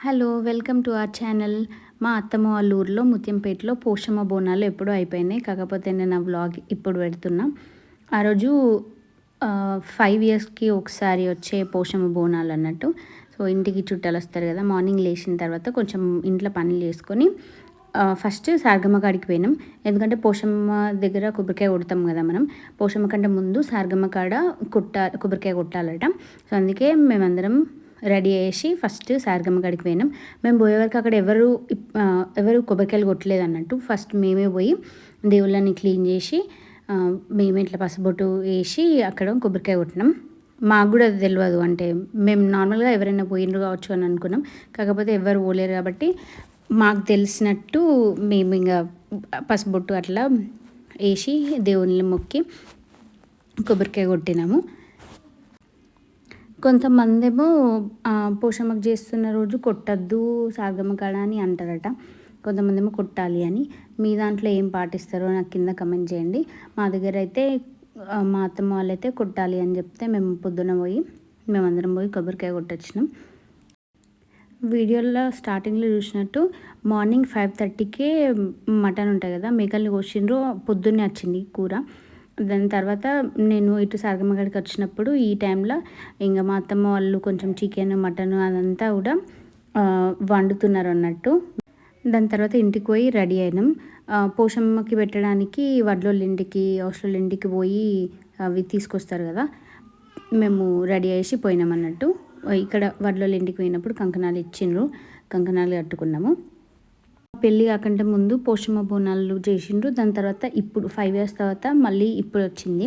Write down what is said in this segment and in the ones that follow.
Hello welcome to our channel. మా అత్తమ్మ వాళ్ళ ఊర్లో ముత్యంపేటలో పోషమ్మ బోనాలు ఎప్పుడూ అయిపోయినాయి. కాకపోతే నేను ఆ వ్లాగ్ ఇప్పుడు పెడుతున్నా. ఆ రోజు 5 ఇయర్స్కి ఒకసారి వచ్చే పోషమ్మ బోనాలు అన్నట్టు. సో ఇంటికి చుట్టాలు వస్తారు కదా, మార్నింగ్ లేచిన తర్వాత కొంచెం ఇంట్లో పనులు చేసుకొని ఫస్ట్ సారగమ్మ కాడికి పోయినాం. ఎందుకంటే పోషమ్మ దగ్గర కొబ్బరికాయ కొడతాం కదా మనం. పోషమ్మ కంటే ముందు సారగమ్మ కాడ కొబ్బరికాయ కొట్టాలట. సో అందుకే మేమందరం రెడీ చేసి ఫస్ట్ సారగమ్మ కాడికి పోయినాం. మేము పోయేవరకు అక్కడ ఎవరు కొబ్బరికాయలు కొట్టలేదు అన్నట్టు. ఫస్ట్ మేమే పోయి దేవుళ్ళని క్లీన్ చేసి మేమే ఇట్లా పసుబొట్టు వేసి అక్కడ కొబ్బరికాయ కొట్టినాం. మాకు కూడా అది తెలియదు, అంటే మేము నార్మల్గా ఎవరైనా పోయినరు కావచ్చు అని అనుకున్నాం. కాకపోతే ఎవరు పోలేరు కాబట్టి మాకు తెలిసినట్టు మేము ఇంకా పసుబొట్టు అట్లా వేసి దేవుళ్ళని మొక్కి కొబ్బరికాయ కొట్టినాము. కొంతమంది ఏమో పోషమ్మకు చేస్తున్న రోజు కొట్టద్దు సారగమ్మ కాడ అని అంటారట. కొంతమంది ఏమో కొట్టాలి అని. మీ దాంట్లో ఏం పాటిస్తారో నాకు కింద కమెంట్ చేయండి. మా దగ్గర అయితే మా అత్తమ్మ వాళ్ళైతే కొట్టాలి అని చెప్తే మేము పొద్దున మేమందరం పోయి కొబ్బరికాయ కొట్టొచ్చినాం. వీడియోలో స్టార్టింగ్లో చూసినట్టు మార్నింగ్ 5:30కే మటన్ ఉంటుంది కదా, మేకల్ని కోసిండ్రు. పొద్దున్నే వచ్చింది కూర. దాని తర్వాత నేను ఇటు సారగమ్మ గడికి వచ్చినప్పుడు ఈ టైంలో ఇంకా మా అత్తమ్మ వాళ్ళు కొంచెం చికెన్ మటన్ అదంతా కూడా వండుతున్నారు అన్నట్టు. దాని తర్వాత ఇంటికి పోయి రెడీ అయినాం. పోషమ్మకి పెట్టడానికి వడ్లోళ్ళ ఇంటికి అవసరాల ఇంటికి పోయి అవి తీసుకొస్తారు కదా, మేము రెడీ చేసి పోయినాం అన్నట్టు. ఇక్కడ వడ్లోళ్ళ ఇంటికి పోయినప్పుడు కంకణాలు ఇచ్చిండ్రు, కంకణాలు కట్టుకున్నాము. పెళ్ళి కాకంటే ముందు పోషమ్మ బోనాలు చేసిండ్రు. దాని తర్వాత ఇప్పుడు 5 ఇయర్స్ తర్వాత మళ్ళీ ఇప్పుడు వచ్చింది.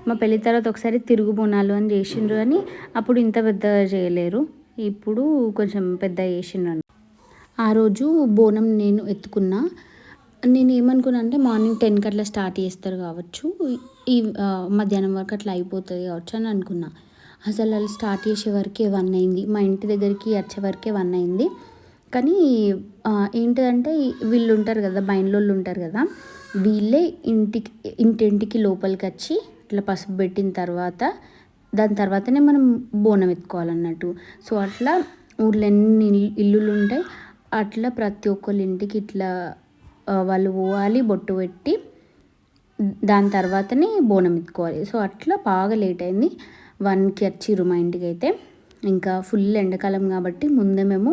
మా పెళ్ళి తర్వాత ఒకసారి తిరుగు బోనాలు అని చేసిండ్రు, అని అప్పుడు ఇంత పెద్దగా చేయలేరు. ఇప్పుడు కొంచెం పెద్ద చేసిండ్రు. ఆ రోజు బోనం నేను ఎత్తుకున్నా. నేను ఏమనుకున్నా అంటే మార్నింగ్ 10కి అట్లా స్టార్ట్ చేస్తారు కావచ్చు, ఈ మధ్యాహ్నం వరకు అట్లా అయిపోతుంది కావచ్చు అని అనుకున్నా. అసలు వాళ్ళు స్టార్ట్ చేసే వరకే 1 అయింది. మా ఇంటి దగ్గరికి వచ్చే వరకే 1 అయింది. కానీ ఏంటిదంటే వీళ్ళు ఉంటారు కదా, బయన్లోళ్ళు ఉంటారు కదా, వీళ్ళే ఇంటింటికి లోపలికి వచ్చి ఇట్లా పసుపు పెట్టిన తర్వాత దాని తర్వాతనే మనం బోనం ఎత్తుకోవాలన్నట్టు. సో అట్లా ఊర్లో ఎన్ని ఇల్లులు ఉంటాయి అట్లా ప్రతి ఒక్కళ్ళ ఇంటికి ఇట్లా వాళ్ళు పోవాలి, బొట్టు పెట్టి దాని తర్వాతనే బోనం ఎత్తుకోవాలి. సో అట్లా బాగా లేట్ అయింది. 1కి వచ్చిర్రు మా ఇంటికి అయితే. ఇంకా ఫుల్ ఎండాకాలం కాబట్టి ముందే మేము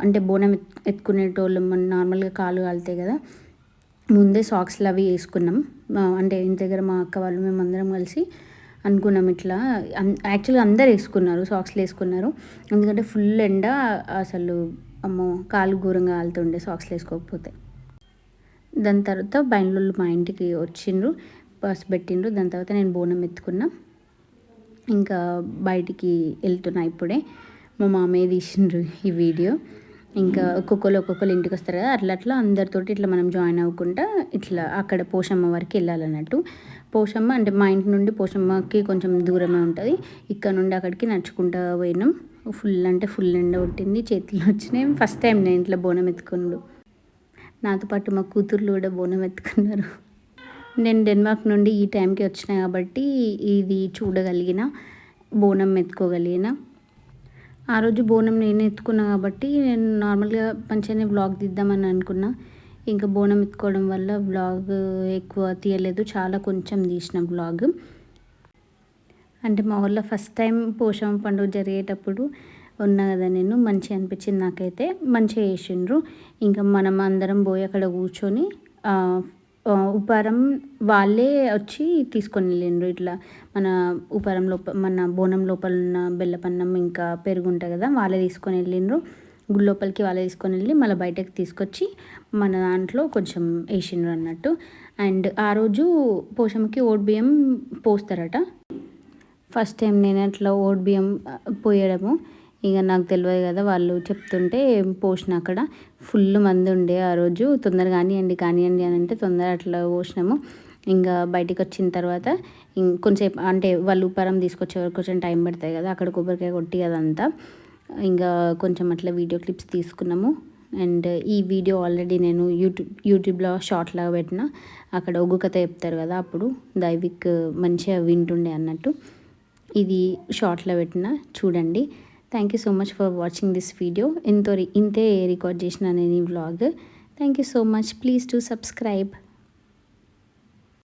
అంటే బోనం ఎత్తుకునేటోళ్ళం నార్మల్గా కాలు కాలుతాయి కదా, ముందే సాక్స్లు అవి వేసుకున్నాం. అంటే ఇంటి దగ్గర మా అక్క వాళ్ళు మేమందరం కలిసి అనుకున్నాం ఇట్లా. యాక్చువల్గా అందరు వేసుకున్నారు, సాక్స్లు వేసుకున్నారు. ఎందుకంటే ఫుల్ ఎండ, అసలు అమ్మో కాలు ఘోరంగా కాలుతుండే సాక్స్లు వేసుకోకపోతే. దాని తర్వాత బయన్లోళ్ళు మా ఇంటికి వచ్చిండ్రు, పసుపు పెట్టిండ్రు. దాని తర్వాత నేను బోనం ఎత్తుకున్నా. ఇంకా బయటికి వెళ్తున్నా ఇప్పుడే. మా మామయ్య తీసిండ్రు ఈ వీడియో. ఇంకా ఒక్కొక్కరు ఇంటికి వస్తారు కదా, అట్లా అందరితోటి ఇట్లా మనం జాయిన్ అవ్వకుండా ఇట్లా అక్కడ పోషమ్మ వరకు వెళ్ళాలన్నట్టు. పోషమ్మ అంటే మా ఇంటి నుండి పోషమ్మకి కొంచెం దూరమే ఉంటుంది. ఇక్కడ నుండి అక్కడికి నడుచుకుంటూ పోయినాం. ఫుల్ ఎండ కొట్టింది, చేతులు వచ్చినాయి. ఫస్ట్ టైం నేను ఇంట్లో బోనం ఎత్తుకున్నాడు. నాతో పాటు మా కూతుర్లు కూడా బోనం ఎత్తుకున్నారు. నేను డెన్మార్క్ నుండి ఈ టైంకి వచ్చిన కాబట్టి ఇది చూడగలిగిన, బోనం ఎత్తుకోగలిగిన. ఆ రోజు బోనం నేను ఎత్తుకున్నా కాబట్టి నేను నార్మల్గా మంచిగానే వ్లాగ్ తీద్దామని అనుకున్నా. ఇంకా బోనం ఎత్తుకోవడం వల్ల వ్లాగ్ ఎక్కువ తీయలేదు, చాలా కొంచెం తీసిన వ్లాగ్. అంటే మా ఊళ్ళో ఫస్ట్ టైం పోషమ్మ పండుగ జరిగేటప్పుడు ఉన్నా కదా నేను, మంచిగా అనిపించింది నాకైతే. మంచిగా చేసిండ్రు. ఇంకా మనం అందరం పోయి అక్కడ కూర్చొని ఉపారం వాళ్ళే వచ్చి తీసుకొని వెళ్ళిండ్రు. ఇట్లా మన ఉపారం మన బోనం లోపల ఉన్న బెల్లపన్నం ఇంకా పెరుగు ఉంటుంది కదా, వాళ్ళే తీసుకొని వెళ్ళిండ్రు. గుడి లోపలికి వాళ్ళే తీసుకొని వెళ్ళి మళ్ళీ బయటకు తీసుకొచ్చి మన దాంట్లో కొంచెం వేసిండ్రు అన్నట్టు. అండ్ ఆ రోజు పోషమ్మకి ఓట్ బియ్యం పోస్తారట. ఫస్ట్ టైం నేను అట్లా ఓట్ బియ్యం పోయడము. ఇక నాకు తెలియదు కదా, వాళ్ళు చెప్తుంటే పోసిన. అక్కడ ఫుల్ మంది ఉండే ఆ రోజు. తొందరగా కానివ్వండి అని అంటే తొందర అట్లా పోసినాము. ఇంకా బయటికి వచ్చిన తర్వాత కొంచెంసేపు అంటే వాళ్ళు ఉపారం తీసుకొచ్చే వరకు కొంచెం టైం పడుతుంది కదా, అక్కడ కొబ్బరికాయ కొట్టి అదంతా. ఇంకా కొంచెం అట్లా వీడియో క్లిప్స్ తీసుకున్నాము. అండ్ ఈ వీడియో ఆల్రెడీ నేను యూట్యూబ్లో షార్ట్ లాగా పెట్టిన. అక్కడ ఒగ్గు కథ చెప్తారు కదా, అప్పుడు దైవిక్ మంచిగా వింటుండే అన్నట్టు. ఇది షార్ట్లో పెట్టిన, చూడండి. Thank you so much for watching this video. ఇంతే రికార్డ్ చేసిన నేను ఈ vlog. Thank you so much. Please to subscribe.